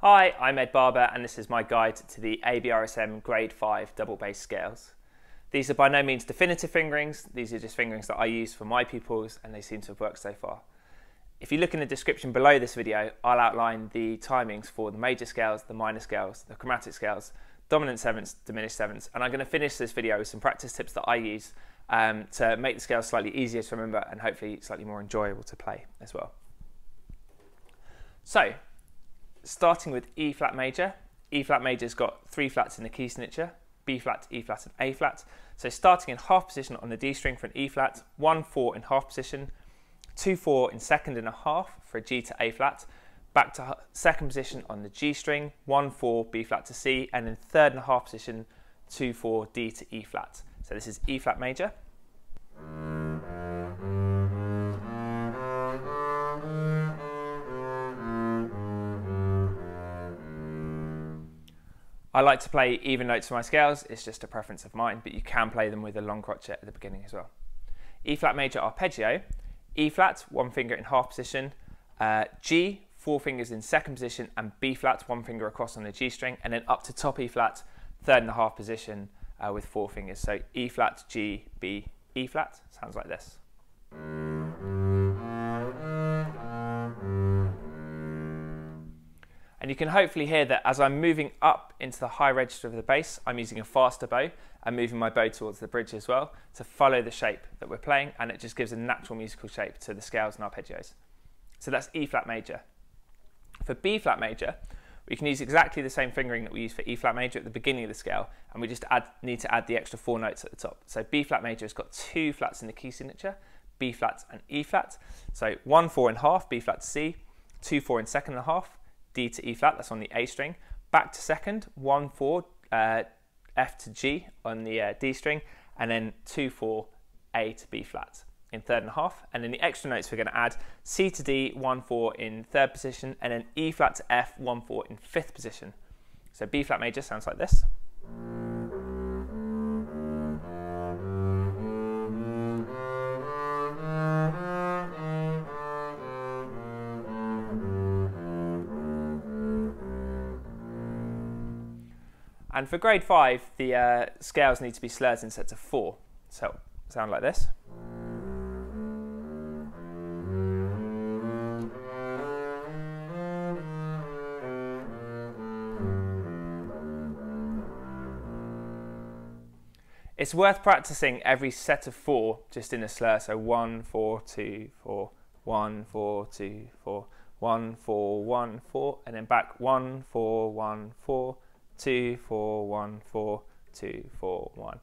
Hi, I'm Ed Barber and this is my guide to the ABRSM Grade 5 double bass scales. These are by no means definitive fingerings, these are just fingerings that I use for my pupils and they seem to have worked so far. If you look in the description below this video, I'll outline the timings for the major scales, the minor scales, the chromatic scales, dominant sevenths, diminished sevenths, and I'm going to finish this video with some practice tips that I use to make the scales slightly easier to remember and hopefully slightly more enjoyable to play as well. So, starting with E flat major. E flat major's got 3 flats in the key signature, B flat, E flat and A flat. So starting in half position on the D string for an E flat, 1-4 in half position, 2-4 in second and a half for a G to A flat, back to second position on the G string, 1-4 B flat to C, and in third and a half position, 2-4 D to E flat. So this is E flat major. I like to play even notes for my scales, it's just a preference of mine, but you can play them with a long crotchet at the beginning as well. E flat major arpeggio, E flat, 1 finger in half position, G, 4 fingers in second position, and B flat, 1 finger across on the G string, and then up to top E flat, third and a half position with 4 fingers. So E flat, G, B, E flat, sounds like this. And you can hopefully hear that as I'm moving up into the high register of the bass, I'm using a faster bow and moving my bow towards the bridge as well to follow the shape that we're playing, and it just gives a natural musical shape to the scales and arpeggios. So that's E flat major. For B flat major, we can use exactly the same fingering that we use for E flat major at the beginning of the scale, and we just need to add the extra 4 notes at the top. So B flat major has got 2 flats in the key signature, B flat and E flat. So 1-4 in half, B flat to C, 2-4 in second and a half, D to E flat, that's on the A string, back to second, 1-4, F to G on the D string, and then 2-4, A to B flat in third and a half. And then the extra notes we're going to add, C to D, 1-4 in third position, and then E flat to F, 1-4 in fifth position. So B flat major sounds like this. And for grade 5, the scales need to be slurs in sets of 4. So sound like this. It's worth practicing every set of 4 just in a slur. So 1, 4, 2, 4, 1, 4, 2, 4, 1, 4, 1, 4, and then back 1, 4, 1, 4, 2, 4, 1, 4, 2, 4, 1,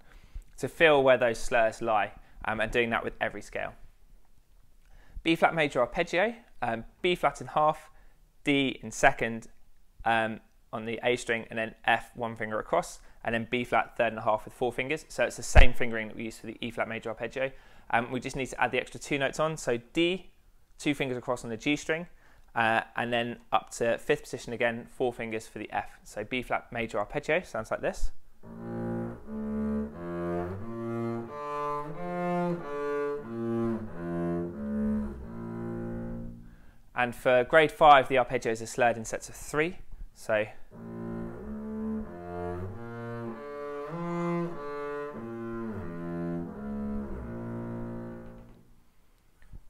to feel where those slurs lie, and doing that with every scale. B flat major arpeggio, B flat in half, D in second on the A string, and then F 1 finger across, and then B flat third and a half with 4 fingers. So it's the same fingering that we use for the E flat major arpeggio. We just need to add the extra 2 notes on. So D, 2 fingers across on the G string, and then up to fifth position again, 4 fingers for the F. So B flat major arpeggio sounds like this. And for grade 5, the arpeggios are slurred in sets of 3. So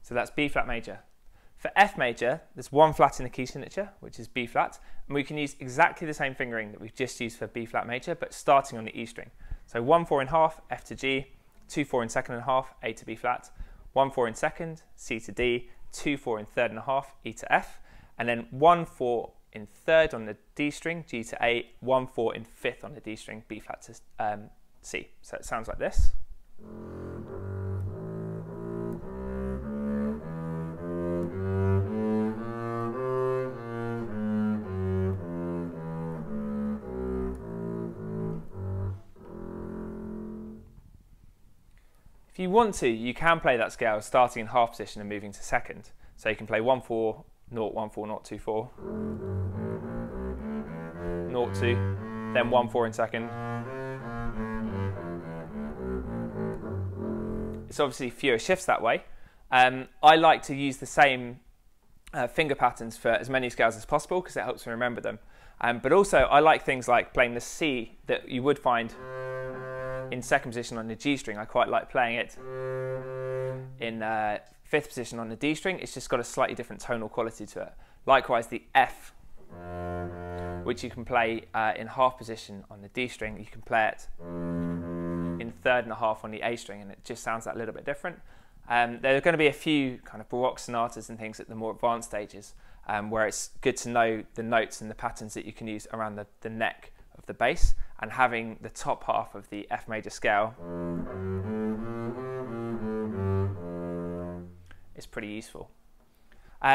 that's B flat major. For F major, there's 1 flat in the key signature, which is B flat, and we can use exactly the same fingering that we've just used for B flat major, but starting on the E string. So 1-4 in half, F to G, 2-4 in second and a half, A to B flat, 1-4 in second, C to D, 2-4 in third and a half, E to F, and then 1-4 in third on the D string, G to A, 1-4 in fifth on the D string, B flat to C. So it sounds like this. If you want to, you can play that scale starting in half position and moving to second. So you can play 1-4, 0, 1-4, 0, 2-4, 0-2, then 1-4 in second. It's obviously fewer shifts that way. I like to use the same finger patterns for as many scales as possible because it helps me remember them. But also I like things like playing the C that you would find in second position on the G string. I quite like playing it in fifth position on the D string. It's just got a slightly different tonal quality to it. Likewise, the F, which you can play in half position on the D string, you can play it in third and a half on the A string, and it just sounds that little bit different. There are going to be a few kind of Baroque sonatas and things at the more advanced stages where it's good to know the notes and the patterns that you can use around the neck of the bass, and having the top half of the F major scale is pretty useful.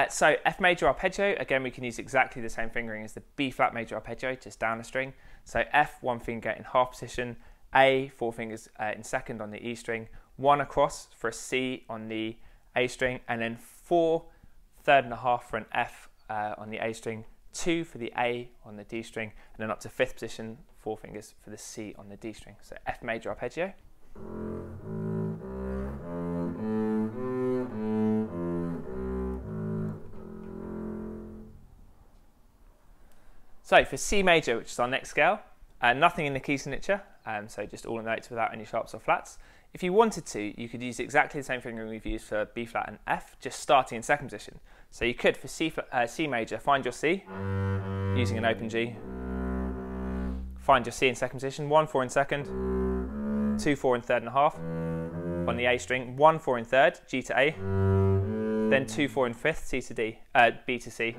So F major arpeggio, again we can use exactly the same fingering as the B flat major arpeggio, just down a string. So F, one finger in half position, A, four fingers in second on the E string, one across for a C on the A string, and then four, third and a half for an F on the A string, two for the A on the D string, and then up to fifth position, four fingers for the C on the D string. So F major arpeggio. So for C major, which is our next scale, nothing in the key signature, so just all the notes without any sharps or flats. If you wanted to, you could use exactly the same fingering we've used for B flat and F, just starting in second position. So you could, for C major, find your C using an open G, find your C in second position, 1-4 in second, 2-4 in third and a half on the A string, 1-4 in third, G to A, then 2-4 in fifth, C to D, B to C,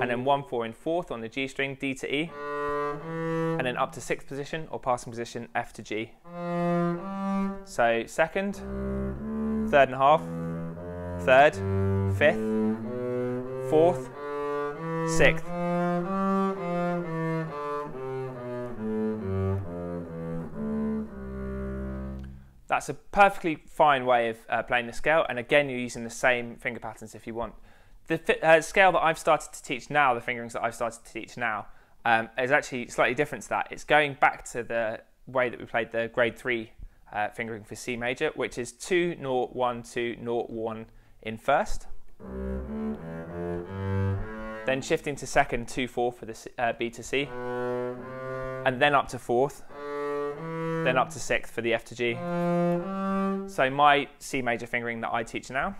and then 1-4 in fourth on the G string, D to E, and then up to sixth position or passing position, F to G. So second, third and a half, third, fifth, fourth, sixth. That's a perfectly fine way of playing the scale, and again you're using the same finger patterns if you want. The scale that I've started to teach now, the fingerings that I've started to teach now, is actually slightly different to that. It's going back to the way that we played the grade 3 fingering for C major, which is 2-0-1, 2-0-1 in first. Then shifting to second, 2-4 for the B to C, and then up to fourth, then up to sixth for the F to G. So my C major fingering that I teach now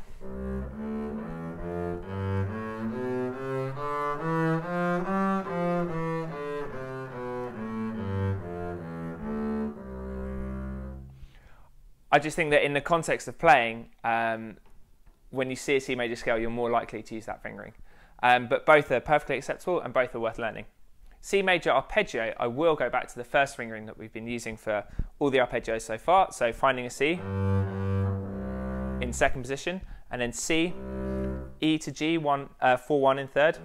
I just think that in the context of playing, when you see a C major scale, you're more likely to use that fingering. But both are perfectly acceptable and both are worth learning. C major arpeggio, I will go back to the first fingering that we've been using for all the arpeggios so far. So finding a C in second position, and then C, E to G, 4-1 in third,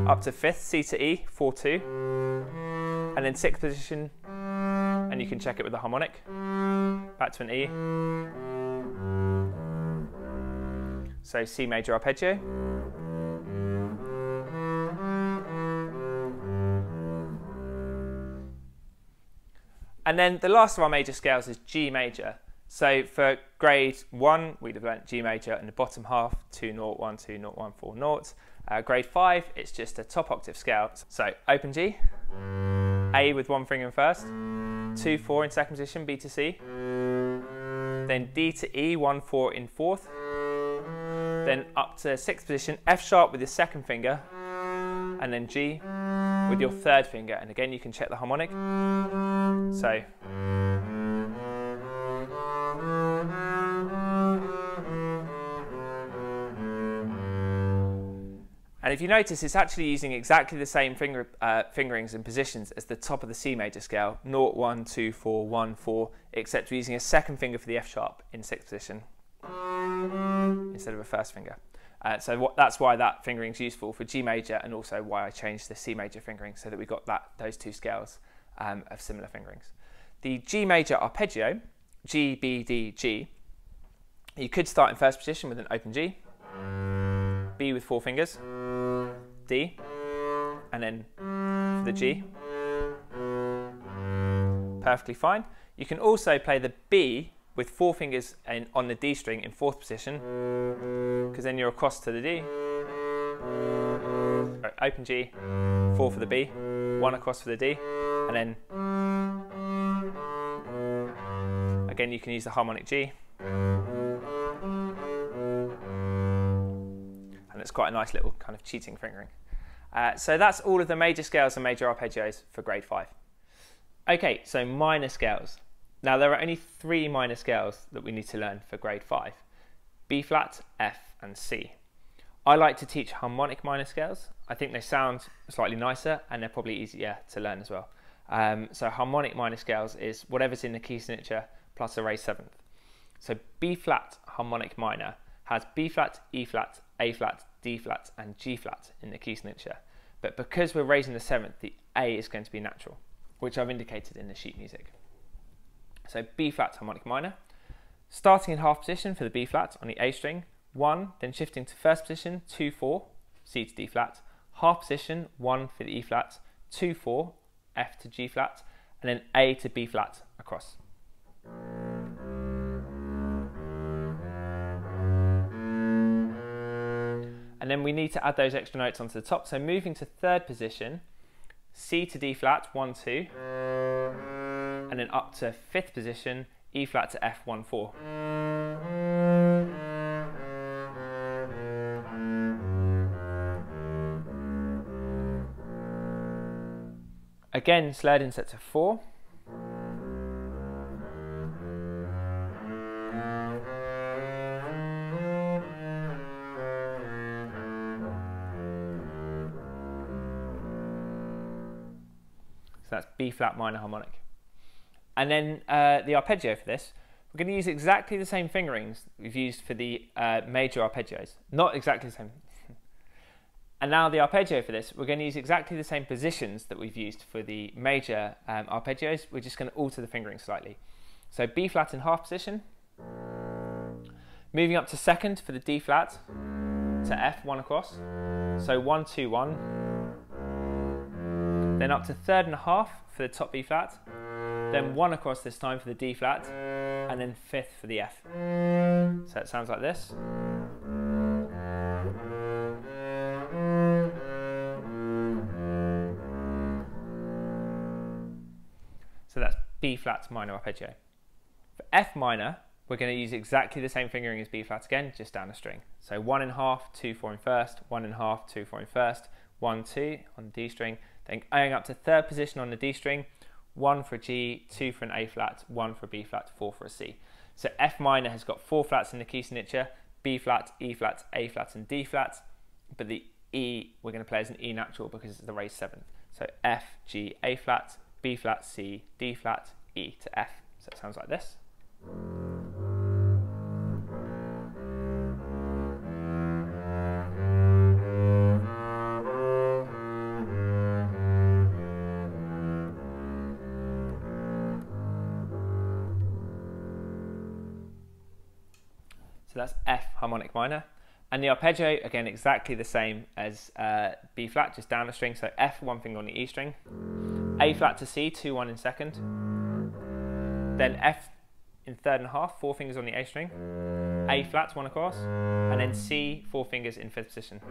up to fifth, C to E, 4-2, and then sixth position, and you can check it with the harmonic, back to an E. So C major arpeggio. And then the last of our major scales is G major. So for grade 1, we'd have learnt G major in the bottom half, 2-0-1, 2-0-1, 4-0. Grade 5, it's just a top octave scale. So open G, A with one finger in first, 2-4 in second position, B to C, then D to E, 1-4 in fourth, then up to sixth position, F sharp with your second finger, and then G with your third finger, and again you can check the harmonic. So and if you notice, it's actually using exactly the same fingerings and positions as the top of the C major scale, 0-1, 2-4, 1-4, except we're using a second finger for the F sharp in sixth position instead of a first finger. So that's why that fingering is useful for G major, and also why I changed the C major fingering so that we got those two scales of similar fingerings. The G major arpeggio, G, B, D, G, you could start in first position with an open G, B with four fingers, D, and then for the G. Perfectly fine. You can also play the B with 4 fingers on the D string in 4th position, because then you're across to the D. Open G, 4 for the B, 1 across for the D, and then again you can use the harmonic G, and it's quite a nice little kind of cheating fingering. So that's all of the major scales and major arpeggios for grade 5. Okay, so minor scales. Now there are only 3 minor scales that we need to learn for grade 5: B flat, F and C. I like to teach harmonic minor scales. I think they sound slightly nicer and they're probably easier to learn as well. So harmonic minor scales is whatever's in the key signature plus a raised 7th. So B flat harmonic minor has B flat, E flat, A flat, D flat and G flat in the key signature. But because we're raising the 7th, the A is going to be natural, which I've indicated in the sheet music. So B flat harmonic minor, starting in half position for the B flat on the A string, 1, then shifting to first position, 2, 4, C to D flat, half position, 1 for the E flat, 2, 4, F to G flat, and then A to B flat across. And then we need to add those extra notes onto the top. So moving to 3rd position, C to D flat, 1, 2, and then up to 5th position, E flat to F, 1, 4. Again, slide in set to 4. So that's B flat minor harmonic. And then the arpeggio for this, we're going to use exactly the same fingerings we've used for the major arpeggios. Not exactly the same. And now the arpeggio for this, we're going to use exactly the same positions that we've used for the major arpeggios. We're just going to alter the fingering slightly. So B flat in half position, moving up to 2nd for the D flat to F, 1 across. So 1, 2, 1. Then up to 3rd and a half for the top B flat. Then 1 across this time for the D flat, and then 5th for the F. So it sounds like this. So that's B flat minor arpeggio. For F minor, we're going to use exactly the same fingering as B flat again, just down a string. So 1 in half, 2, 4 in first, 1 in half, 2, 4 in first, 1, 2 on the D string, then going up to 3rd position on the D string, 1 for a G, 2 for an A flat, 1 for a B flat, 4 for a C. So F minor has got 4 flats in the key signature, B flat, E flat, A flat and D flat, but the E we're going to play as an E natural because it's the raised 7th. So F, G, A flat, B flat, C, D flat, E to F. So it sounds like this. So that's F harmonic minor. And the arpeggio, again, exactly the same as B flat, just down a string. So F, 1 finger on the E string. A flat to C, 2, 1 in 2nd. Then F in 3rd and a half, 4 fingers on the A string. A flat, 1 across. And then C, 4 fingers in 5th position.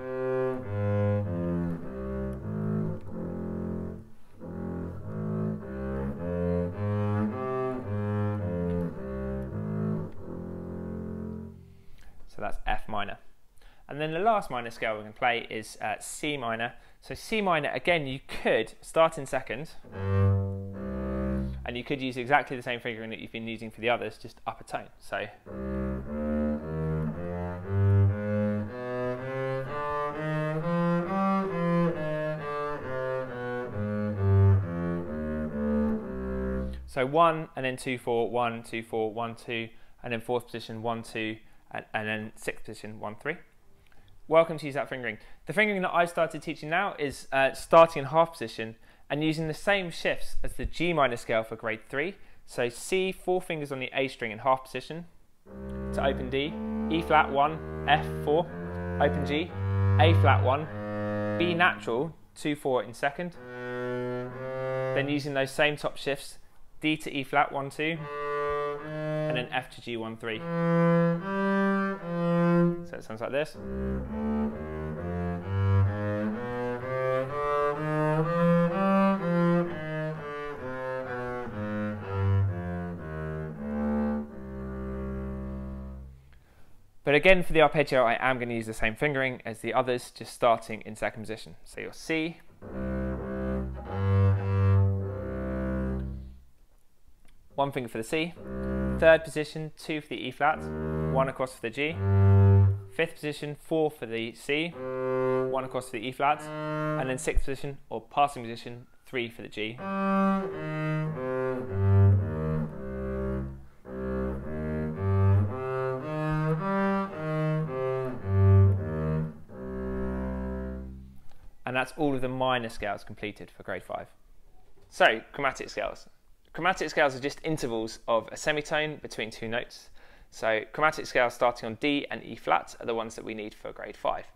So that's F minor. And then the last minor scale we're going to play is C minor. So C minor, again, you could start in 2nd, and you could use exactly the same fingering that you've been using for the others, just up a tone. So so 1 and then 2, 4, 1, 2, 4, 1, 2, and then 4th position 1, 2, and then 6th position 1, 3. Welcome to use that fingering. The fingering that I started teaching now is starting in half position and using the same shifts as the G minor scale for grade 3. So C, 4 fingers on the A string in half position to open D, E flat 1, F 4, open G, A flat 1, B natural 2, 4 in 2nd. Then using those same top shifts, D to E flat 1, 2, and and then F to G 1 3. So it sounds like this. But again, for the arpeggio, I am going to use the same fingering as the others, just starting in second position. So your C, one finger for the C, third position, 2 for the E flat, 1 across for the G, fifth position, 4 for the C, 1 across for the E flat, and then sixth position, or passing position, 3 for the G. And that's all of the minor scales completed for grade 5. So, chromatic scales. Chromatic scales are just intervals of a semitone between 2 notes. So, chromatic scales starting on D and E flat are the ones that we need for grade 5.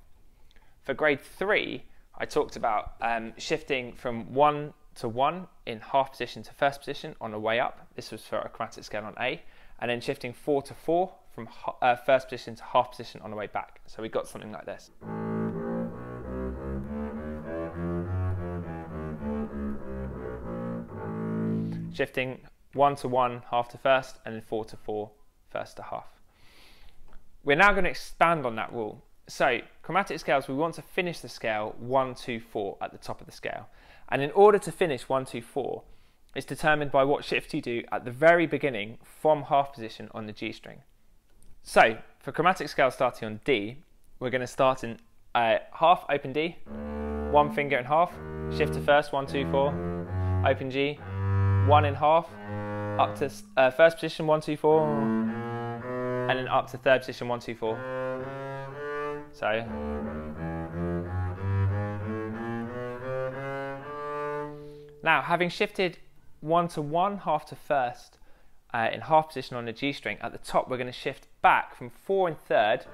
For grade 3, I talked about shifting from 1 to 1 in half position to first position on the way up. This was for a chromatic scale on A. And then shifting 4 to 4 from first position to half position on the way back. So we got something like this. Shifting 1 to 1, half to first, and then 4 to 4, first to half. We're now going to expand on that rule. So, chromatic scales, we want to finish the scale 1, 2, 4 at the top of the scale. And in order to finish 1, 2, 4, it's determined by what shift you do at the very beginning from half position on the G string. So, for chromatic scale starting on D, we're going to start in half, open D, 1 finger in half, shift to first, 1, 2, 4, open G, 1 in half, up to first position, 1, 2, 4, and then up to third position, 1, 2, 4. So, now having shifted 1 to 1, half to first, in half position on the G string, at the top we're going to shift back from 4 in third,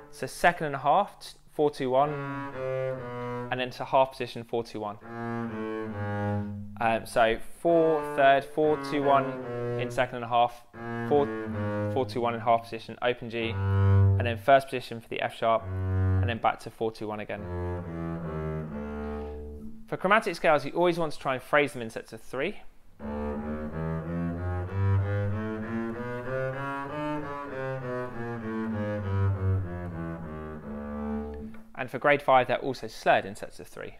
so second and a half, 4, 2, 1, and then to half position, 4, 2, 1. So 4 third, 4, 2, 1 in second and a half, 4, 4, 2, 1 in half position, open G, and then first position for the F sharp, and then back to 4, 2, 1 again. For chromatic scales, you always want to try and phrase them in sets of 3. And for grade 5, they're also slurred in sets of 3.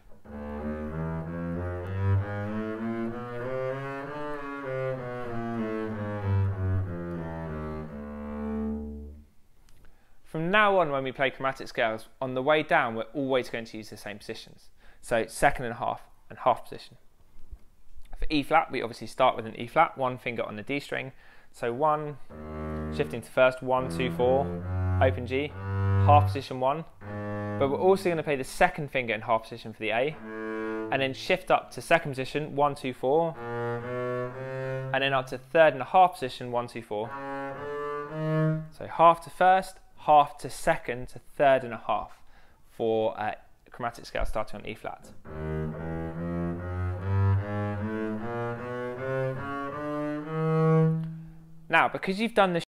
From now on, when we play chromatic scales, on the way down, we're always going to use the same positions. So second and half position. For E flat, we obviously start with an E flat, 1 finger on the D string. So 1, shifting to first, 1, 2, 4, open G, half position 1. But we're also going to play the second finger in half position for the A, and then shift up to second position, 1, 2, 4, and then up to third and a half position, 1, 2, 4. So half to first, half to second to third and a half for chromatic scale starting on E flat. Now, because you've done the